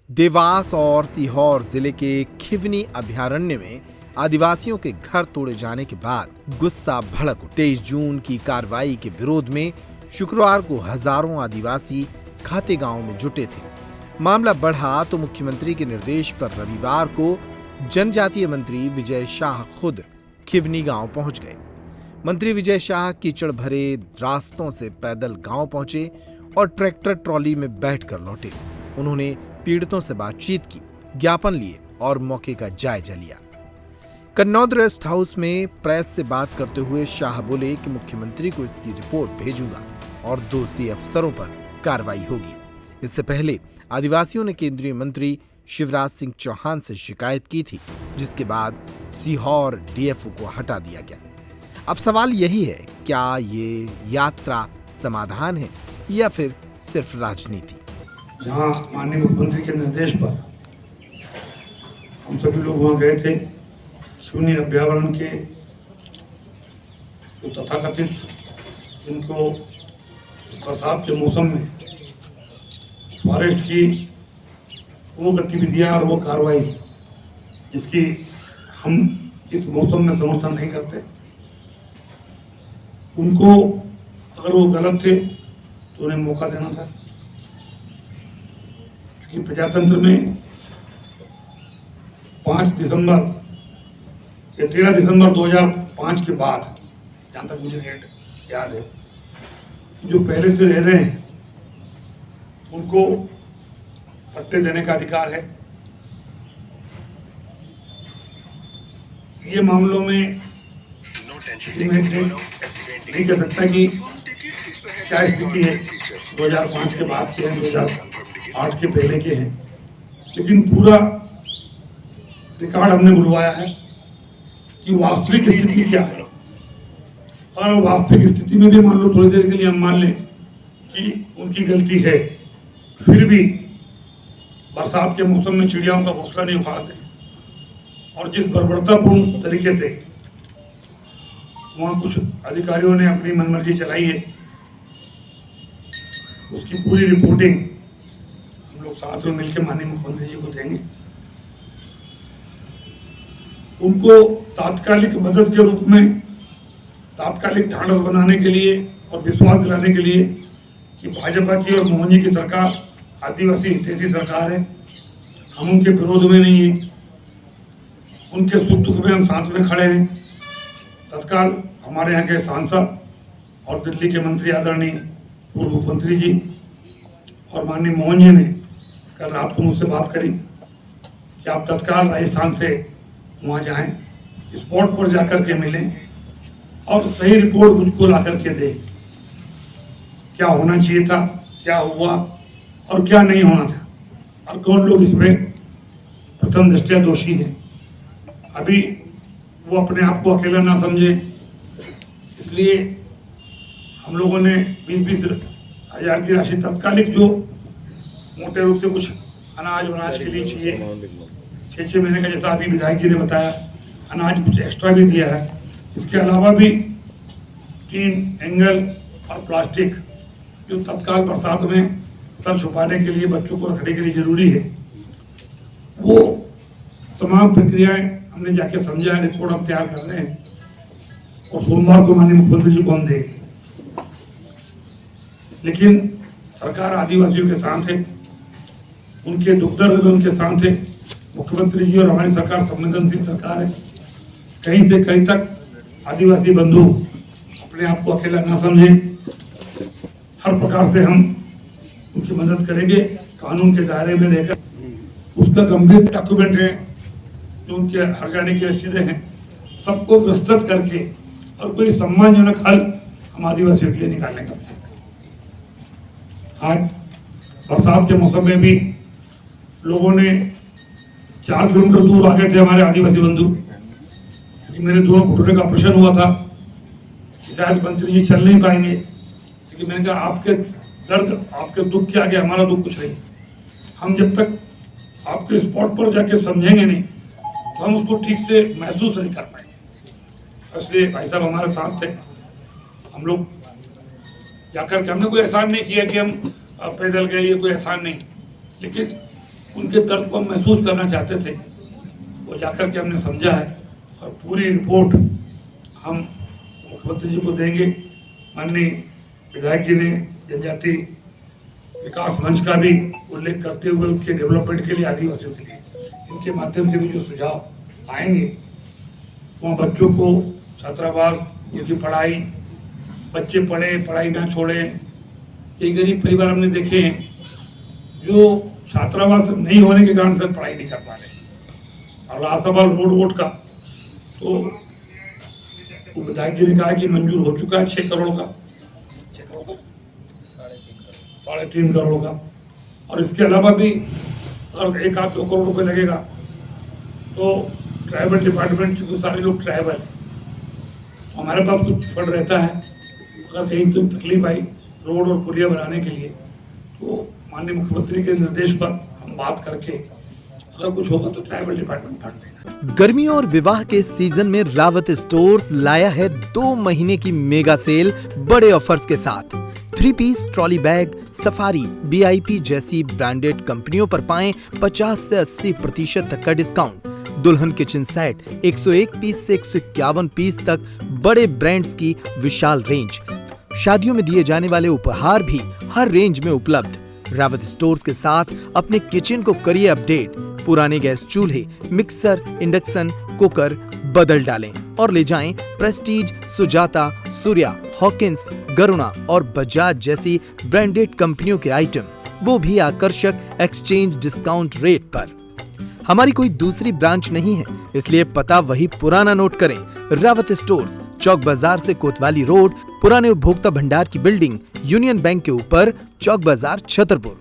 देवास और सीहोर जिले के खिवनी अभयारण्य में आदिवासियों के घर तोड़े जाने के बाद गुस्सा भड़क उठा। 23 जून की कार्रवाई के विरोध में शुक्रवार को हजारों आदिवासी खाते गांव में जुटे थे। मामला बढ़ा तो मुख्यमंत्री के निर्देश पर रविवार को जनजातीय मंत्री विजय शाह खुद खिवनी गांव पहुंच गए। मंत्री विजय शाह कीचड़ भरे रास्तों से पैदल गांव पहुंचे और ट्रैक्टर ट्रॉली में बैठकर लौटे। उन्होंने पीड़ितों से बातचीत की, ज्ञापन लिए और मौके का जायजा लिया। कन्नौद रेस्ट हाउस में प्रेस से बात करते हुए शाह बोले कि मुख्यमंत्री को इसकी रिपोर्ट भेजूंगा और दोषी अफसरों पर कार्रवाई होगी। इससे पहले आदिवासियों ने केंद्रीय मंत्री शिवराज सिंह चौहान से शिकायत की थी, जिसके बाद सीहोर डीएफओ को हटा दिया गया। अब सवाल यही है, क्या ये यात्रा समाधान है या फिर सिर्फ राजनीति? जहाँ माननीय मुख्यमंत्री के निर्देश पर हम सभी लोग वहाँ गए थे, खिवनी अभयारण्य के जो तथाकथित इनको बरसात के मौसम में फॉरेस्ट की वो गतिविधियाँ और वो कार्रवाई जिसकी हम इस मौसम में समर्थन नहीं करते, उनको अगर वो गलत थे तो उन्हें मौका देना था। कि प्रजातंत्र में 5 दिसंबर या 13 दिसंबर 2005 के बाद, जहाँ तक मुझे डेट याद है, जो पहले से रह रहे हैं उनको पट्टे देने का अधिकार है। ये मामलों में नहीं कह सकता कि क्या स्थिति है 2005 के बाद के हैं, 2008 के पहले के हैं, लेकिन पूरा रिकॉर्ड हमने बुलवाया है कि वास्तविक स्थिति क्या है। और वास्तविक स्थिति में भी मान लो थोड़ी देर के लिए हम मान लें कि उनकी गलती है, फिर भी बरसात के मौसम में चिड़ियाओं का घोंसला नहीं उखाड़ते और जिस बर्बरतापूर्ण तरीके से वहाँ कुछ अधिकारियों ने अपनी मनमर्जी चलाई है, उसकी पूरी रिपोर्टिंग हम लोग साथ में मिलकर माननीय मुख्यमंत्री जी को देंगे। उनको तात्कालिक मदद के रूप में, तात्कालिक ढांढस बनाने के लिए और विश्वास दिलाने के लिए कि भाजपा की और मोहन जी की सरकार आदिवासी हितैषी सरकार है, हम उनके विरोध में नहीं है, उनके सुख दुख में हम साथ में खड़े हैं। तत्काल हमारे यहाँ के सांसद और दिल्ली के मंत्री आदरणीय पूर्व मुख्यमंत्री जी और माननीय मोहन जी ने कल रात को मुझसे बात करी कि आप तत्काल राजस्थान से वहाँ जाएं, स्पॉट पर जाकर के मिलें और सही रिपोर्ट मुझको ला करके दें, क्या होना चाहिए था, क्या हुआ और क्या नहीं होना था, और कौन लोग इसमें प्रथम दृष्टया दोषी हैं। अभी वो अपने आप को अकेला ना समझे, इसलिए हम लोगों ने 20-20 हज़ार की राशि तत्कालिक, जो मोटे रूप से कुछ अनाज वनाज के लिए चाहिए, 6-6 महीने का, जैसा अभी विधायक जी ने बताया, अनाज कुछ एक्स्ट्रा भी दिया है। इसके अलावा भी टीन, एंगल और प्लास्टिक जो तत्काल बरसात में सर छुपाने के लिए, बच्चों को रखने के लिए जरूरी है, वो तमाम प्रक्रियाएं हमने जाके समझा है, रिपोर्ट हम तैयार कर रहे हैं और सोमवार को माननीय मुख्यमंत्री जी को हम देंगे। लेकिन सरकार आदिवासियों के साथ है, उनके दुख दर्द में उनके साथ है। मुख्यमंत्री जी और हमारी सरकार संवेदनशील सरकार है। कहीं से कहीं तक आदिवासी बंधु अपने आप को अकेला ना समझें, हर प्रकार से हम उनकी मदद करेंगे कानून के दायरे में रहकर। उसका गंभीर डॉक्यूमेंट है, जो उनके हर्जाने की रसीदें हैं, सबको विस्तृत करके और कोई सम्मानजनक हल हम आदिवासियों के लिए निकालने का। आज बरसात के मौसम में भी लोगों ने 4 किलोमीटर दूर आ गए थे हमारे आदिवासी बंधु, क्योंकि मेरे दोनों घुटने का ऑपरेशन हुआ था, शायद मंत्री जी चल नहीं पाएंगे, लेकिन मैंने कहा आपके दर्द, आपके दुख के आगे हमारा दुख कुछ नहीं। हम जब तक आपके स्पॉट पर जाके समझेंगे नहीं तो हम उसको ठीक से महसूस नहीं कर पाएंगे। इसलिए भाई साहब हमारे साथ थे, हम लोग जाकर के, हमने कोई एहसान नहीं किया कि हम पैदल गए, ये कोई एहसान नहीं, लेकिन उनके दर्द को हम महसूस करना चाहते थे। वो जाकर के हमने समझा है और पूरी रिपोर्ट हम मुख्यमंत्री जी को देंगे। माननीय विधायक जी ने जनजाति विकास मंच का भी उल्लेख करते हुए उनके डेवलपमेंट के लिए, आदिवासियों के लिए, इनके माध्यम से भी जो सुझाव आएंगे, वहाँ बच्चों को छात्रावास, उनकी पढ़ाई, बच्चे पढ़े, पढ़ाई ना छोड़ें। कई गरीब परिवार हमने देखे हैं जो छात्रावास नहीं होने के कारण से पढ़ाई नहीं कर पा रहे। और रहा सवाल रोड का, तो विधायक जी ने कहा कि मंजूर हो चुका है 6 करोड़ का, 3.5 करोड़ का, और इसके अलावा भी अगर 1-2 करोड़ रुपये लगेगा तो ट्राइबल डिपार्टमेंट, चूँकि सारे लोग ट्राइबल, हमारे पास कुछ फंड रहता है। अगर कहीं तो तकलीफ आई रोड और पुलिया बनाने के लिए, तो माननीय मुख्यमंत्री के निर्देश पर हम बात करके अगर कुछ होगा तो ट्राइबल डिपार्टमेंट फंड देगा। गर्मियों और विवाह के सीजन में रावत स्टोर्स लाया है 2 महीने की मेगा सेल बड़े ऑफर्स के साथ। 3 piece trolley bag, Safari, VIP जैसी ब्रांडेड कंपनियों पर पाएं 50 से 80% तक का डिस्काउंट। दुल्हन किचन सेट 101 पीस से 151 पीस तक बड़े ब्रांड्स की विशाल रेंज। शादियों में दिए जाने वाले उपहार भी हर रेंज में उपलब्ध। रावत स्टोर्स के साथ अपने किचन को करिए अपडेट। पुराने गैस चूल्हे, मिक्सर, इंडक्शन कुकर बदल डालें और ले जाएं प्रेस्टीज, सुजाता, सूर्या, हॉकिंस, गरुणा और बजाज जैसी ब्रांडेड कंपनियों के आइटम, वो भी आकर्षक एक्सचेंज डिस्काउंट रेट पर। हमारी कोई दूसरी ब्रांच नहीं है, इसलिए पता वही पुराना नोट करें। रावत स्टोर्स, चौक बाजार से कोतवाली रोड, पुराने उपभोक्ता भंडार की बिल्डिंग, यूनियन बैंक के ऊपर, चौक बाजार, छतरपुर।